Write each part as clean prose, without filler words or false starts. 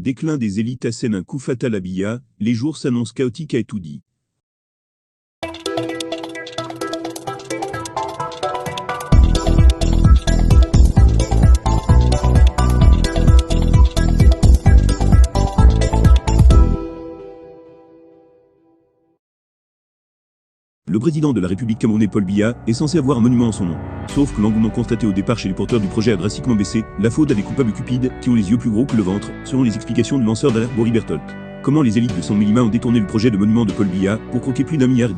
déclin des élites assène un coup fatal à Biya, les jours s'annoncent chaotiques à Etoudi. Le président de la République camerounaise Paul Biya est censé avoir un monument en son nom. Sauf que l'engouement constaté au départ chez les porteurs du projet a drastiquement baissé, la faute à des coupables cupides qui ont les yeux plus gros que le ventre, selon les explications du lanceur d'alerte Bory Bertolt. Comment les élites de San Mellima ont détourné le projet de monument de Paul Biya pour croquer plus d'1,5 milliard.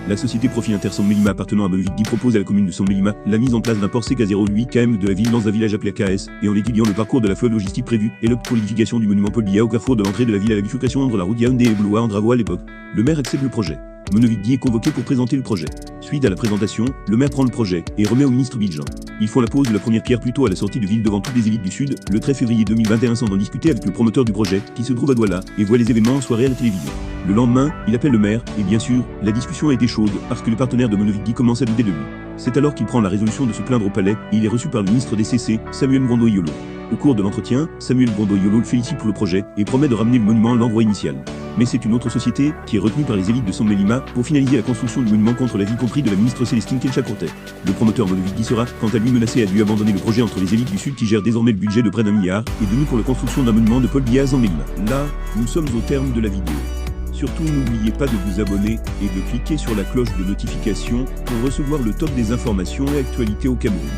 La société Profit Inter San Mellima appartenant à Monovidi propose à la commune de San Mellima la mise en place d'un port CK08 km de la ville dans un village appelé KS, et en étudiant le parcours de la flotte logistique prévue, et l'opte pour l'édification du monument Paul Biya au carrefour de l'entrée de la ville à la bifurcation entre la route Yaoundé et Blois en travaux à l'époque. Le maire accepte le projet. Monovidi est convoqué pour présenter le projet. Suite à la présentation, le maire prend le projet et remet au ministre Bidjan. Ils font la pose de la première pierre plus tôt à la sortie de ville devant toutes les élites du Sud, le 13 février 2021 sans en discuter avec le promoteur du projet, qui se trouve à Douala, et voit les événements en soirée à la télévision. Le lendemain, il appelle le maire, et bien sûr, la discussion a été chaude, parce que le partenaire de Monovidi commence à douter de lui. C'est alors qu'il prend la résolution de se plaindre au palais, et il est reçu par le ministre des CC, Samuel Ngondo-Yolo. Au cours de l'entretien, Samuel Ngondo-Yolo le félicite pour le projet, et promet de ramener le monument à l'endroit initial. Mais c'est une autre société, qui est retenue par les élites de San Mellima, pour finaliser la construction du monument contre l'avis compris de la ministre Célestine Kencha-Courtet. Le promoteur Monovidi sera, quant à lui menacé, a dû abandonner le projet entre les élites du Sud qui gèrent désormais le budget de près d'1 milliard, et de nous pour la construction d'un monument de Paul Biya à San Mellima. Là, nous sommes au terme de la vidéo. Surtout n'oubliez pas de vous abonner, et de cliquer sur la cloche de notification, pour recevoir le top des informations et actualités au Cameroun.